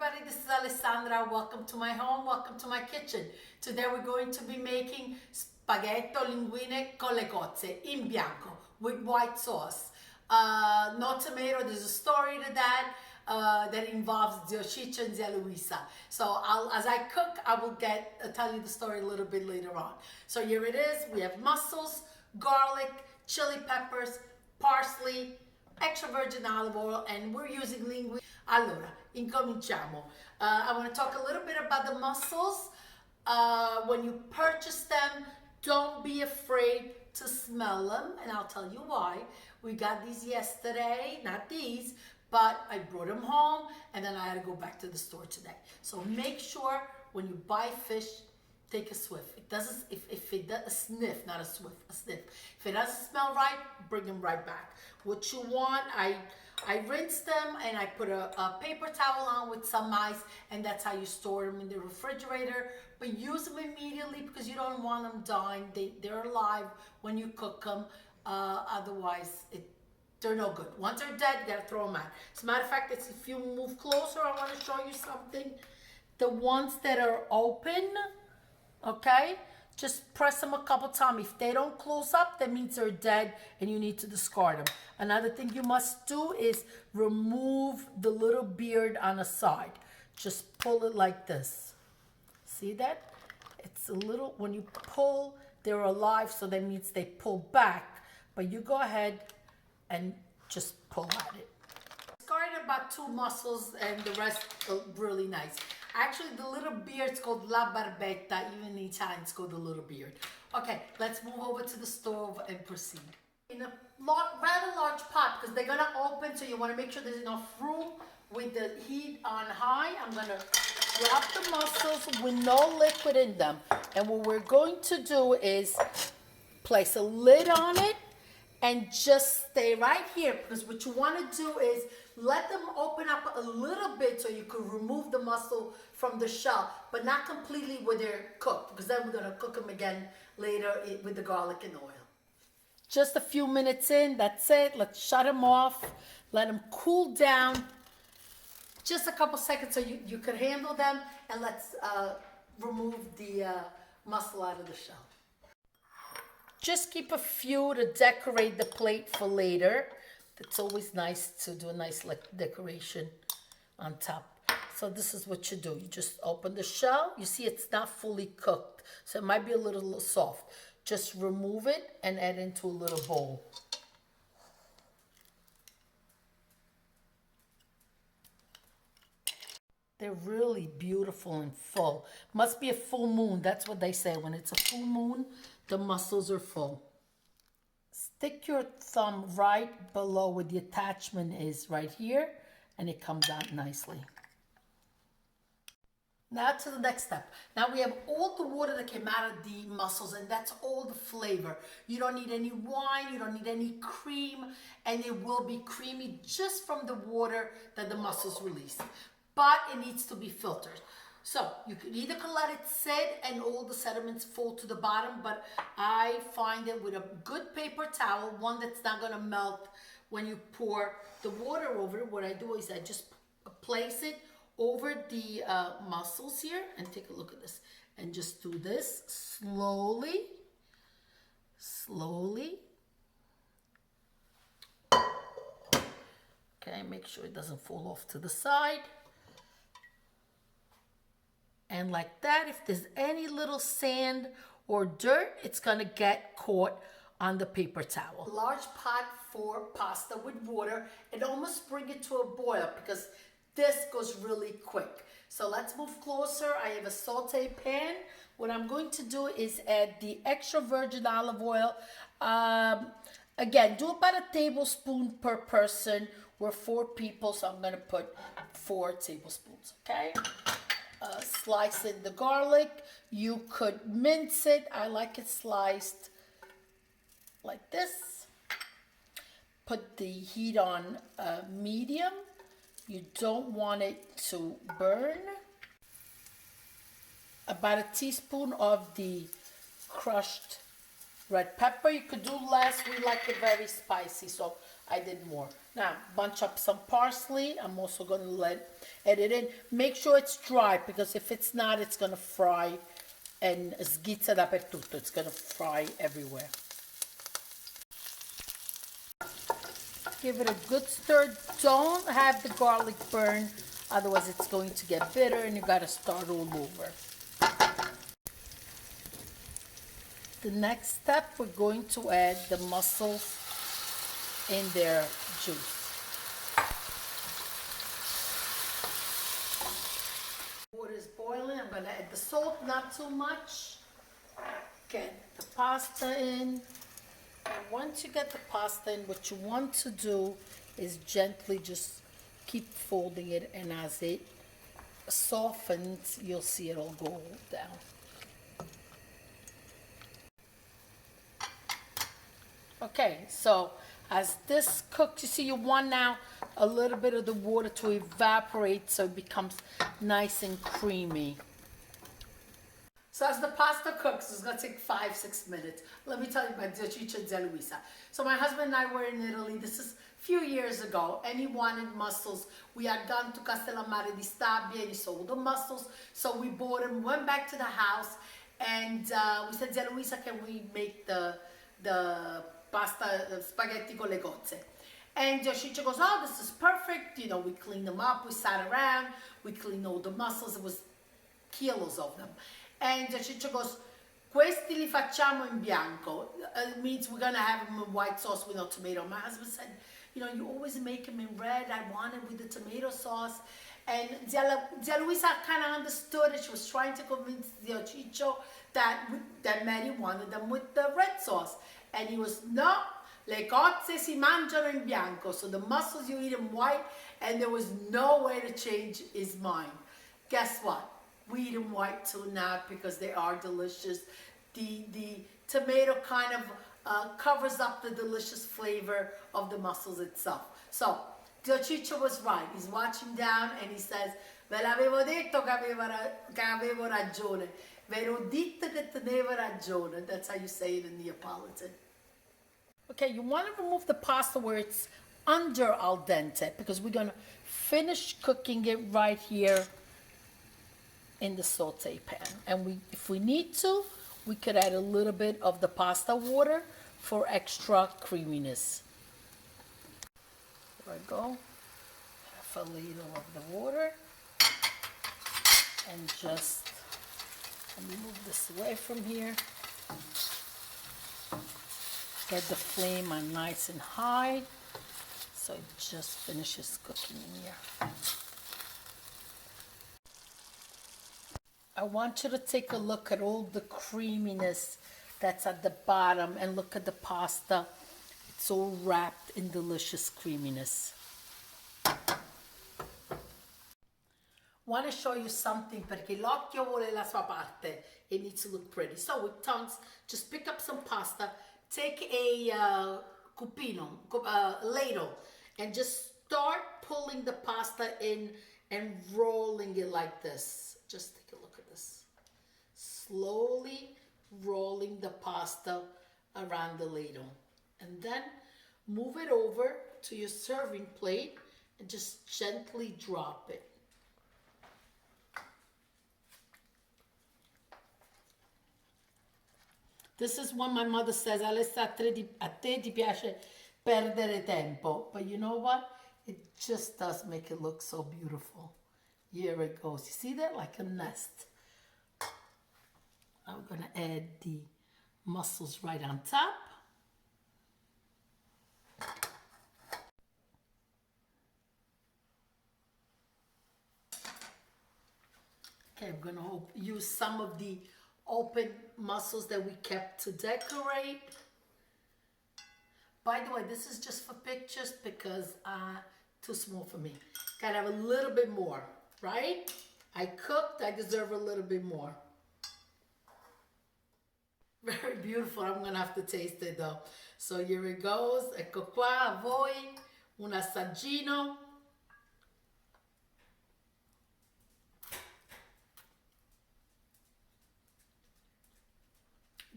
everybody, this is Alessandra. Welcome to my home, welcome to my kitchen. Today we're going to be making spaghetto linguine con le cozze in bianco with white sauce. No tomato, there's a story to that that involves zio Ciccio and zia Luisa. So as I cook, I will tell you the story a little bit later on. So here it is, we have mussels, garlic, chili peppers, parsley, extra virgin olive oil, and we're using linguine. Allora, incominciamo. I want to talk a little bit about the mussels. When you purchase them, don't be afraid to smell them, and I'll tell you why. We got these yesterday, not these, but I brought them home, and then I had to go back to the store today. So make sure when you buy fish, take a sniff. It doesn't, if it does, a sniff, not a sniff, a sniff. If it doesn't smell right, bring them right back. What you want, I rinse them and I put a paper towel on with some ice, and that's how you store them in the refrigerator. But use them immediately because you don't want them dying. They're alive when you cook them. Otherwise, they're no good. Once they're dead, you gotta throw them out. As a matter of fact, if you move closer, I want to show you something. The ones that are open, okay, just press them a couple times. If they don't close up, that means they're dead and you need to discard them. Another thing you must do is remove the little beard on the side. Just pull it like this. See that? It's a little, when you pull, they're alive, so that means they pull back. But you go ahead and just pull at it. Discarded about 2 mussels and the rest are really nice. Actually, the little beard's called la barbetta. Even in Italian, it's called the little beard. Okay, let's move over to the stove and proceed. In a rather large pot, because they're gonna open, so you wanna make sure there's enough room with the heat on high. I'm gonna wrap the mussels with no liquid in them. And what we're going to do is place a lid on it and just stay right here, because what you want to do is let them open up a little bit so you can remove the mussel from the shell, but not completely where they're cooked, because then we're going to cook them again later with the garlic and oil. Just a few minutes in, that's it. Let's shut them off, let them cool down. Just a couple seconds so you can handle them, and let's remove the mussel out of the shell. Just keep a few to decorate the plate for later. It's always nice to do a nice decoration on top. So this is what you do. You just open the shell. You see it's not fully cooked, so it might be a little soft. Just remove it and add into a little bowl. They're really beautiful and full. Must be a full moon. That's what they say. When it's a full moon, the mussels are full. Stick your thumb right below where the attachment is, right here, and it comes out nicely. Now to the next step. Now we have all the water that came out of the mussels, and that's all the flavor. You don't need any wine, you don't need any cream, and it will be creamy just from the water that the mussels release. But it needs to be filtered. So you could either let it sit and all the sediments fall to the bottom, but I find that with a good paper towel, one that's not gonna melt when you pour the water over it, what I do is I just place it over the mussels here, and take a look at this, and just do this slowly, slowly. Okay, make sure it doesn't fall off to the side. And like that, if there's any little sand or dirt, it's gonna get caught on the paper towel. Large pot for pasta with water, and almost bring it to a boil, because this goes really quick. So let's move closer. I have a saute pan. What I'm going to do is add the extra virgin olive oil. Again, do about a tablespoon per person. We're 4 people, so I'm gonna put 4 tablespoons, okay? Slice in the garlic. You could mince it. I like it sliced like this. Put the heat on medium. You don't want it to burn. About a teaspoon of the crushed red pepper. You could do less. We like it very spicy, so I did more. Now, bunch up some parsley. I'm also going to add it in. Make sure it's dry, because if it's not, it's going to fry and schizza dappertutto. It's going to fry everywhere. Give it a good stir. Don't have the garlic burn, otherwise it's going to get bitter and you got to start all over. The next step, we're going to add the mussels in their juice. Water is boiling. I'm going to add the salt, not too much. Get the pasta in. And once you get the pasta in, what you want to do is gently just keep folding it, and as it softens, you'll see it all go down. Okay, so as this cooks, you see you want now a little bit of the water to evaporate so it becomes nice and creamy. So as the pasta cooks, it's gonna take 5-6 minutes. Let me tell you about Ciccio and Zia Luisa. So my husband and I were in Italy. This is a few years ago, and he wanted mussels. We had gone to Castellammare di Stabia and he sold the mussels. So we bought them, went back to the house, and we said, Zia Luisa, can we make the pasta, the spaghetti con le cozze? And Ciccio goes, oh, this is perfect. You know, we cleaned them up, we sat around, we cleaned all the mussels. It was kilos of them. And Ciccio goes, questi li facciamo in bianco. It means we're gonna have them in white sauce with no tomato. My husband said, you know, you always make them in red. I want it with the tomato sauce. And Zia Luisa kind of understood it. She was trying to convince Ciccio that Mary wanted them with the red sauce. And he was, no, le cozze si mangiano in bianco. So the mussels you eat in white, and there was no way to change his mind. Guess what? We eat them white too now because they are delicious. The tomato kind of covers up the delicious flavor of the mussels itself. So Ciccio was right. He's watching down and he says, ve l'avevo detto che avevo ragione. Ve l'ho detto che tenevo ragione. That's how you say it in Neapolitan. Okay, you want to remove the pasta where it's under al dente, because we're going to finish cooking it right here in the saute pan. And if we need to, we could add a little bit of the pasta water for extra creaminess. There I go. Half a ladle of the water. And just let me move this away from here. Get the flame on nice and high so it just finishes cooking in here. I want you to take a look at all the creaminess that's at the bottom, and look at the pasta. It's all wrapped in delicious creaminess. Want to show you something, perché l'occhio vuole la sua parte. It needs to look pretty. So with tongs, just pick up some pasta, take a ladle, and just start pulling the pasta in and rolling it like this. Just take a look at this. Slowly rolling the pasta around the ladle. And then move it over to your serving plate and just gently drop it. This is what my mother says, Alessa, a te ti piace perdere tempo. But you know what? It just does make it look so beautiful. Here it goes. You see that? Like a nest. I'm going to add the mussels right on top. Okay, I'm going to use some of the open mussels that we kept to decorate. By the way, this is just for pictures because too small for me. Gotta have a little bit more, right? I cooked, I deserve a little bit more. Very beautiful. I'm gonna have to taste it though. So here it goes. Ecco qua a voi un assaggino.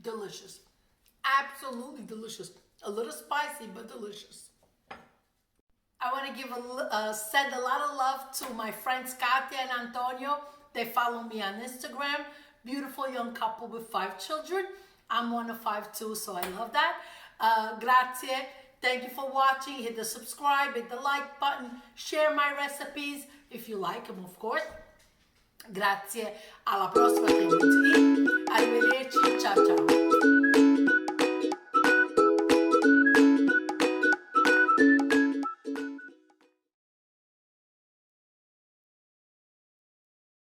Delicious. Absolutely delicious. A little spicy, but delicious. to send a lot of love to my friends Katia and Antonio. They follow me on Instagram. Beautiful young couple with 5 children. I'm one of 5 too, so I love that. Grazie. Thank you for watching. Hit the subscribe, hit the like button, share my recipes if you like them, of course. Grazie. Alla prossima. Arrivederci. Ciao ciao.